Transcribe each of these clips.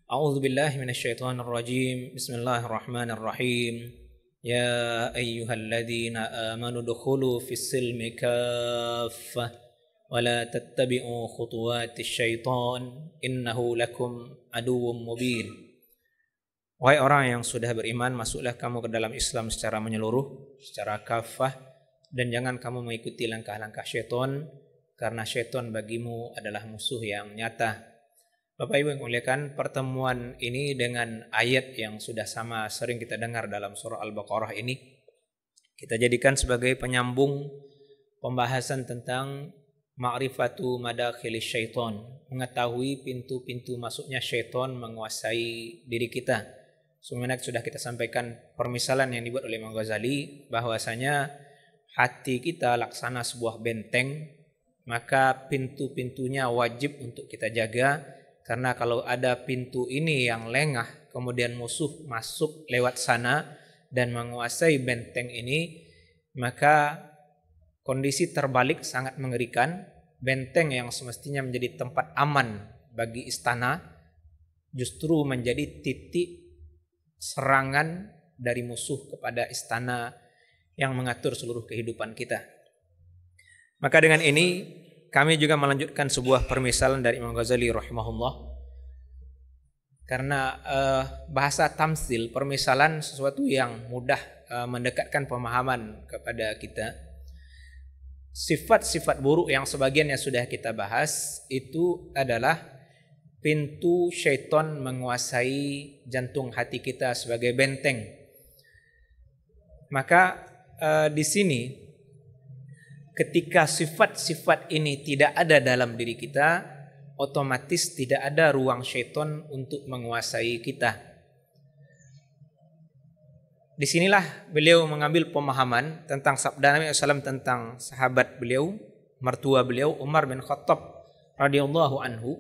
A'udzu billahi minasyaitonir rajim. Bismillahirrahmanirrahim. Ya ayyuhalladzina amanu dukhulu fis silmi kaffah wa la tattabi'u khutuwatis syaitan innahu lakum aduwwum mubin. Wahai orang yang sudah beriman, masuklah kamu ke dalam Islam secara menyeluruh, secara kafah, dan jangan kamu mengikuti langkah-langkah syaitan, karena syaitan bagimu adalah musuh yang nyata. Bapak Ibu yang muliakan, pertemuan ini dengan ayat yang sudah sama sering kita dengar dalam surah Al-Baqarah ini, kita jadikan sebagai penyambung pembahasan tentang ma'rifatu madakhilis syaitan, mengetahui pintu-pintu masuknya syaitan menguasai diri kita. Sebenarnya sudah kita sampaikan permisalan yang dibuat oleh Imam Ghazali, bahwasanya hati kita laksana sebuah benteng, maka pintu-pintunya wajib untuk kita jaga. Karena kalau ada pintu ini yang lengah, kemudian musuh masuk lewat sana dan menguasai benteng ini, maka kondisi terbalik sangat mengerikan. Benteng yang semestinya menjadi tempat aman bagi istana justru menjadi titik serangan dari musuh kepada istana yang mengatur seluruh kehidupan kita. Maka dengan ini kami juga melanjutkan sebuah permisalan dari Imam Ghazali rahimahullah. Karena bahasa tamsil, permisalan sesuatu yang mudah mendekatkan pemahaman kepada kita. Sifat-sifat buruk yang sebagiannya sudah kita bahas itu adalah pintu syaitan menguasai jantung hati kita sebagai benteng. Maka di sini ketika sifat-sifat ini tidak ada dalam diri kita, otomatis tidak ada ruang syaitan untuk menguasai kita. Disinilah beliau mengambil pemahaman tentang sabda Nabi SAW tentang sahabat beliau, mertua beliau Umar bin Khattab radhiyallahu anhu,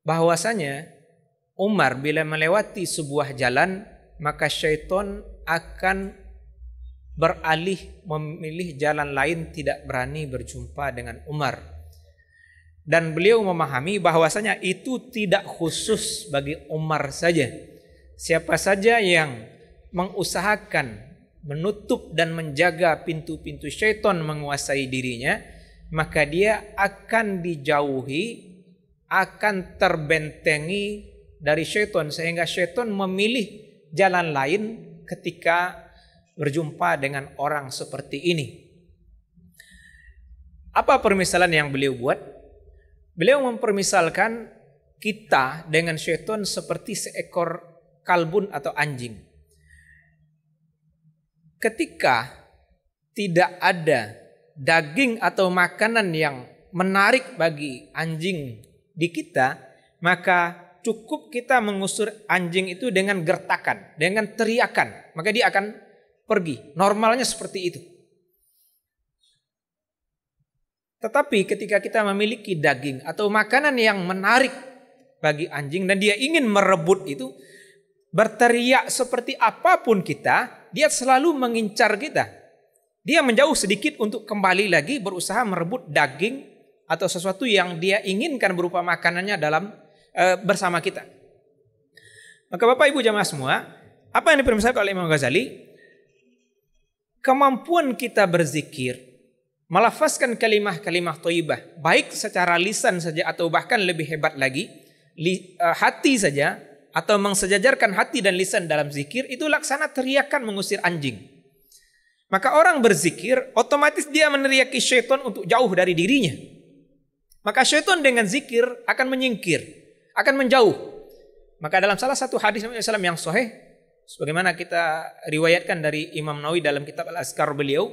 bahwasanya Umar bila melewati sebuah jalan, maka syaitan akan beralih memilih jalan lain, tidak berani berjumpa dengan Umar. Dan beliau memahami bahwasanya itu tidak khusus bagi Umar saja. Siapa saja yang mengusahakan menutup dan menjaga pintu-pintu syaitan menguasai dirinya, maka dia akan dijauhi, akan terbentengi dari syaitan, sehingga syaitan memilih jalan lain ketika berjumpa dengan orang seperti ini. Apa permisalan yang beliau buat? Beliau mempermisalkan kita dengan syaitan seperti seekor kalbun atau anjing. Ketika tidak ada daging atau makanan yang menarik bagi anjing di kita, maka cukup kita mengusir anjing itu dengan gertakan, dengan teriakan, maka dia akan pergi. Normalnya seperti itu. Tetapi ketika kita memiliki daging atau makanan yang menarik bagi anjing dan dia ingin merebut itu, berteriak seperti apapun kita, dia selalu mengincar kita. Dia menjauh sedikit untuk kembali lagi berusaha merebut daging atau sesuatu yang dia inginkan berupa makanannya dalam bersama kita. Maka Bapak Ibu jamaah semua, apa yang dipermisalkan oleh Imam Ghazali? Kemampuan kita berzikir, melafazkan kalimah-kalimah thayyibah, baik secara lisan saja atau bahkan lebih hebat lagi, hati saja, atau mensejajarkan hati dan lisan dalam zikir, itu laksana teriakan mengusir anjing. Maka orang berzikir, otomatis dia meneriaki syaitan untuk jauh dari dirinya. Maka syaitan dengan zikir akan menyingkir, akan menjauh. Maka dalam salah satu hadis Nabi SAW yang sahih, sebagaimana kita riwayatkan dari Imam Nawawi dalam kitab Al-Azkar beliau,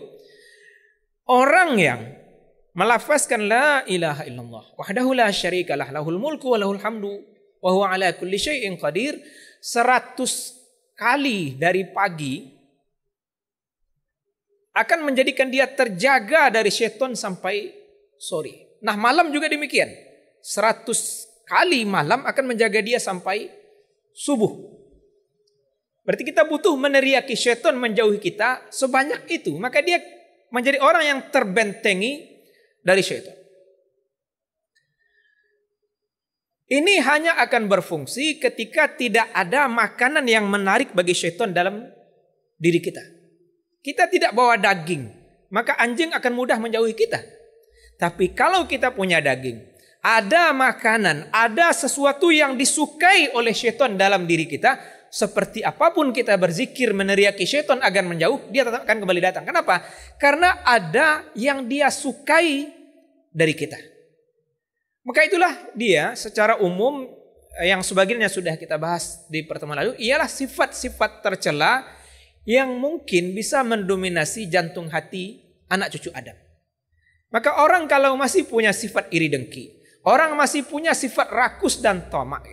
orang yang melafazkan la ilaha illallah wahdahu la syarikalah lahul mulku wa lahul hamdu wa huwa ala kulli syai'in qadir 100 kali dari pagi akan menjadikan dia terjaga dari syaitan sampai sore. Nah, malam juga demikian. 100 kali malam akan menjaga dia sampai subuh. Berarti kita butuh meneriaki syaitan menjauhi kita sebanyak itu. Maka dia menjadi orang yang terbentengi dari syaitan. Ini hanya akan berfungsi ketika tidak ada makanan yang menarik bagi syaitan dalam diri kita. Kita tidak bawa daging, maka anjing akan mudah menjauhi kita. Tapi kalau kita punya daging, ada makanan, ada sesuatu yang disukai oleh syaitan dalam diri kita, seperti apapun kita berzikir meneriaki syaitan agar menjauh, dia tetap akan kembali datang. Kenapa? Karena ada yang dia sukai dari kita. Maka itulah dia secara umum yang sebagiannya sudah kita bahas di pertemuan lalu, ialah sifat-sifat tercela yang mungkin bisa mendominasi jantung hati anak cucu Adam. Maka orang kalau masih punya sifat iri dengki, orang masih punya sifat rakus dan tamak,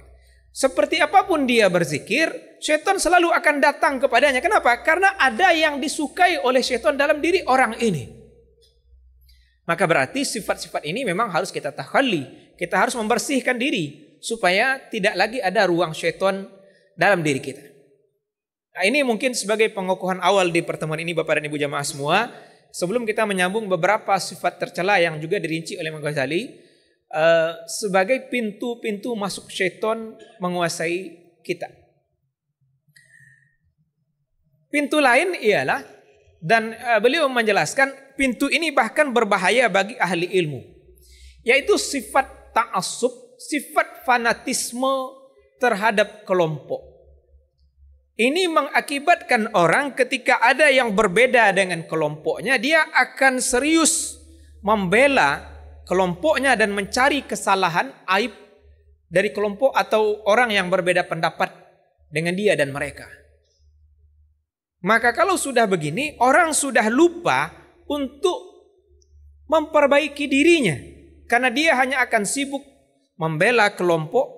seperti apapun dia berzikir, syaitan selalu akan datang kepadanya. Kenapa? Karena ada yang disukai oleh syaitan dalam diri orang ini. Maka berarti sifat-sifat ini memang harus kita takhalli. Kita harus membersihkan diri supaya tidak lagi ada ruang syaitan dalam diri kita. Nah, ini mungkin sebagai pengukuhan awal di pertemuan ini Bapak dan Ibu jamaah semua. Sebelum kita menyambung beberapa sifat tercela yang juga dirinci oleh Imam Ghazali sebagai pintu-pintu masuk syaitan menguasai kita. Pintu lain ialah, dan beliau menjelaskan pintu ini bahkan berbahaya bagi ahli ilmu, yaitu sifat ta'assub, sifat fanatisme terhadap kelompok. Ini mengakibatkan orang ketika ada yang berbeda dengan kelompoknya, dia akan serius membela kelompoknya dan mencari kesalahan, aib dari kelompok atau orang yang berbeda pendapat dengan dia dan mereka. Maka kalau sudah begini, orang sudah lupa untuk memperbaiki dirinya, karena dia hanya akan sibuk membela kelompok.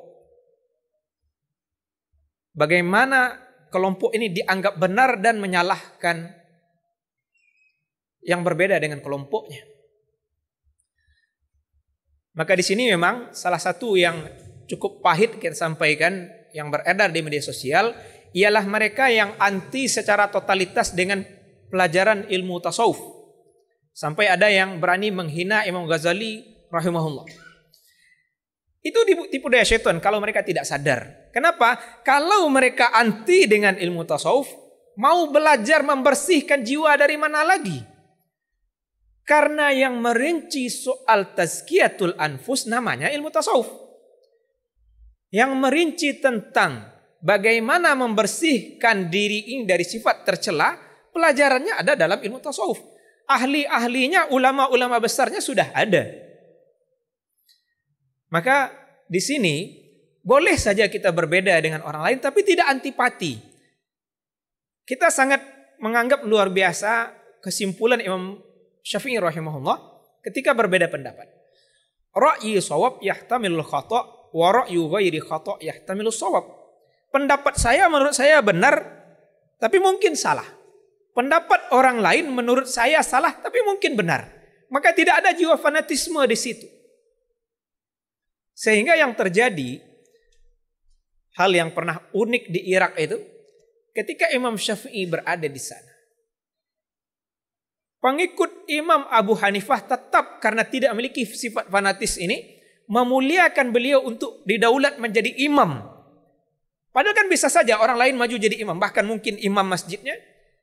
Bagaimana kelompok ini dianggap benar dan menyalahkan yang berbeda dengan kelompoknya. Maka di sini memang salah satu yang cukup pahit kita sampaikan yang beredar di media sosial ialah mereka yang anti secara totalitas dengan pelajaran ilmu tasawuf. Sampai ada yang berani menghina Imam Ghazali rahimahullah. Itu tipu daya syaitan kalau mereka tidak sadar. Kenapa? Kalau mereka anti dengan ilmu tasawuf, mau belajar membersihkan jiwa dari mana lagi? Karena yang merinci soal tazkiyatul anfus namanya ilmu tasawuf. Yang merinci tentang bagaimana membersihkan diri ini dari sifat tercela, pelajarannya ada dalam ilmu tasawuf. Ahli-ahlinya, ulama-ulama besarnya sudah ada. Maka di sini boleh saja kita berbeda dengan orang lain, tapi tidak antipati. Kita sangat menganggap luar biasa kesimpulan Imam Syafi'i rahimahullah ketika berbeda pendapat. Ra'yi shawab yahtamilul khata' wa ra'yu ghairi khata' yahtamilus shawab. Pendapat saya menurut saya benar, tapi mungkin salah. Pendapat orang lain menurut saya salah, tapi mungkin benar. Maka tidak ada jiwa fanatisme di situ. Sehingga yang terjadi, hal yang pernah unik di Irak itu, ketika Imam Syafi'i berada di sana, pengikut Imam Abu Hanifah tetap karena tidak memiliki sifat fanatis ini, memuliakan beliau untuk didaulat menjadi imam. Padahal kan bisa saja orang lain maju jadi imam, bahkan mungkin imam masjidnya,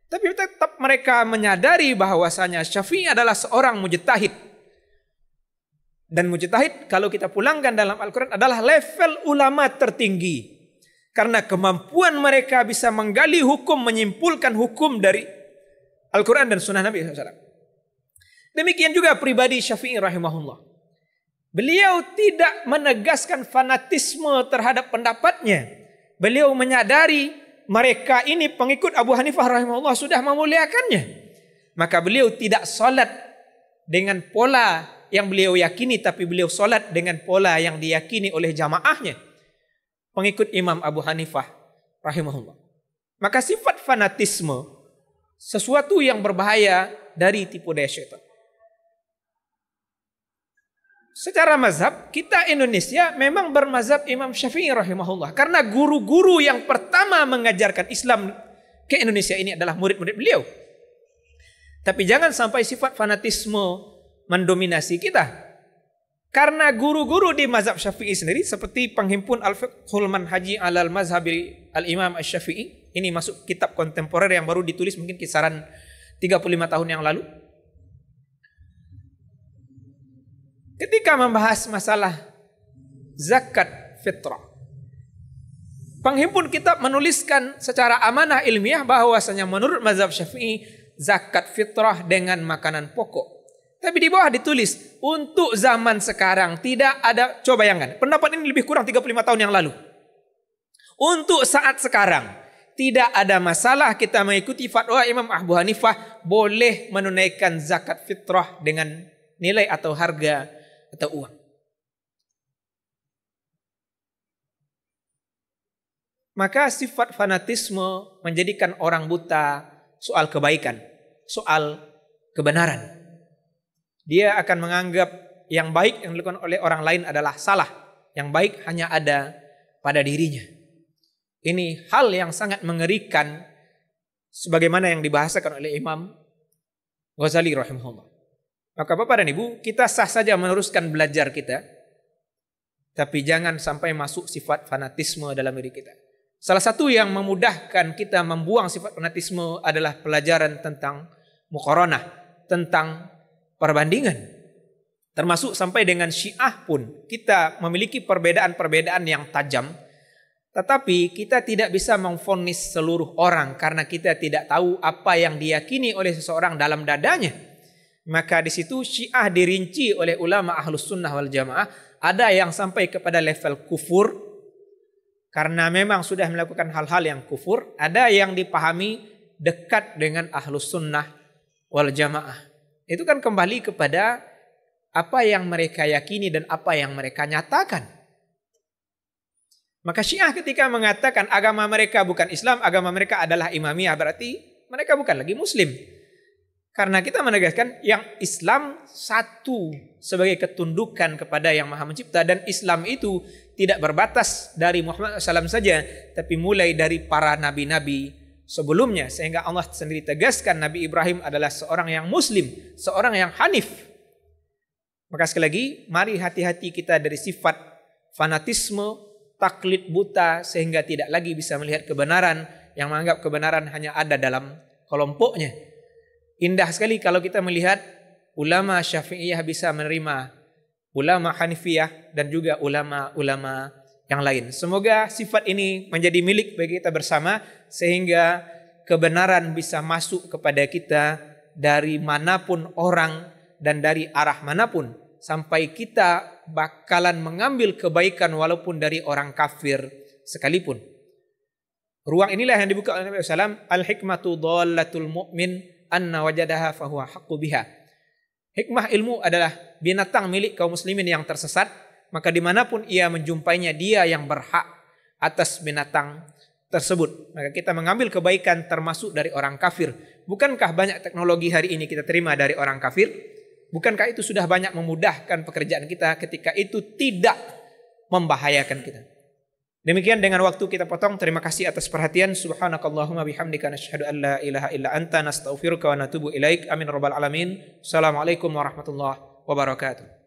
tapi tetap mereka menyadari bahwasanya Syafi'i adalah seorang mujtahid. Dan mujtahid kalau kita pulangkan dalam Al-Quran adalah level ulama tertinggi. Karena kemampuan mereka bisa menggali hukum, menyimpulkan hukum dari Al-Quran dan Sunnah Nabi SAW. Demikian juga pribadi Syafi'i rahimahullah. Beliau tidak menegaskan fanatisme terhadap pendapatnya. Beliau menyadari mereka ini pengikut Abu Hanifah rahimahullah sudah memuliakannya. Maka beliau tidak salat dengan pola yang beliau yakini, tapi beliau solat dengan pola yang diyakini oleh jamaahnya, pengikut Imam Abu Hanifah rahimahullah. Maka sifat fanatisme sesuatu yang berbahaya dari tipu daya syaitan. Secara mazhab, kita Indonesia memang bermazhab Imam Syafi'i rahimahullah. Karena guru-guru yang pertama mengajarkan Islam ke Indonesia ini adalah murid-murid beliau. Tapi jangan sampai sifat fanatisme mendominasi kita. Karena guru-guru di mazhab Syafi'i sendiri seperti Penghimpun Al-Fiqhul Manhaji alal Mazhabi Al-Imam Asy-Syafi'i, ini masuk kitab kontemporer yang baru ditulis mungkin kisaran 35 tahun yang lalu. Ketika membahas masalah zakat fitrah, Penghimpun kitab menuliskan secara amanah ilmiah bahwasanya menurut mazhab Syafi'i zakat fitrah dengan makanan pokok. Tapi di bawah ditulis, untuk zaman sekarang tidak ada, coba bayangkan, pendapat ini lebih kurang 35 tahun yang lalu. Untuk saat sekarang, tidak ada masalah kita mengikuti fatwa Imam Abu Hanifah, boleh menunaikan zakat fitrah dengan nilai atau harga atau uang. Maka sifat fanatisme menjadikan orang buta soal kebaikan, soal kebenaran. Dia akan menganggap yang baik yang dilakukan oleh orang lain adalah salah. Yang baik hanya ada pada dirinya. Ini hal yang sangat mengerikan sebagaimana yang dibahasakan oleh Imam Ghazali rahimahullah. Maka Bapak dan Ibu, kita sah saja meneruskan belajar kita, tapi jangan sampai masuk sifat fanatisme dalam diri kita. Salah satu yang memudahkan kita membuang sifat fanatisme adalah pelajaran tentang muqaranah, tentang perbandingan. Termasuk sampai dengan Syiah pun kita memiliki perbedaan-perbedaan yang tajam, tetapi kita tidak bisa memvonis seluruh orang karena kita tidak tahu apa yang diyakini oleh seseorang dalam dadanya. Maka di situ Syiah dirinci oleh ulama Ahlus Sunnah wal Jamaah, ada yang sampai kepada level kufur karena memang sudah melakukan hal-hal yang kufur, ada yang dipahami dekat dengan Ahlus Sunnah wal Jamaah. Itu kan kembali kepada apa yang mereka yakini dan apa yang mereka nyatakan. Maka Syiah ketika mengatakan agama mereka bukan Islam, agama mereka adalah Imamiyah, berarti mereka bukan lagi Muslim. Karena kita menegaskan yang Islam satu sebagai ketundukan kepada Yang Maha Mencipta, dan Islam itu tidak berbatas dari Muhammad SAW saja, tapi mulai dari para nabi-nabi sebelumnya, sehingga Allah sendiri tegaskan Nabi Ibrahim adalah seorang yang muslim, seorang yang hanif. Maka sekali lagi, mari hati-hati kita dari sifat fanatisme, taklid buta, sehingga tidak lagi bisa melihat kebenaran, yang menganggap kebenaran hanya ada dalam kelompoknya. Indah sekali kalau kita melihat ulama Syafi'iyah bisa menerima ulama Hanifiyah dan juga ulama-ulama yang lain. Semoga sifat ini menjadi milik bagi kita bersama sehingga kebenaran bisa masuk kepada kita dari manapun orang dan dari arah manapun, sampai kita bakalan mengambil kebaikan walaupun dari orang kafir sekalipun. Ruang inilah yang dibuka oleh Nabi SAW. Al-hikmatu dhallatul mu'min anna wajadaha fahuwa haqqu biha. Hikmah ilmu adalah binatang milik kaum muslimin yang tersesat, maka dimanapun ia menjumpainya, dia yang berhak atas binatang tersebut. Maka kita mengambil kebaikan termasuk dari orang kafir. Bukankah banyak teknologi hari ini kita terima dari orang kafir? Bukankah itu sudah banyak memudahkan pekerjaan kita ketika itu tidak membahayakan kita? Demikian dengan waktu kita potong. Terima kasih atas perhatian. Subhanakallahumma bihamdika nasyhadu an la ilaha illa anta nastaghfiruka wa natubu ilaik. Amin rabbal alamin. Assalamualaikum warahmatullahi wabarakatuh.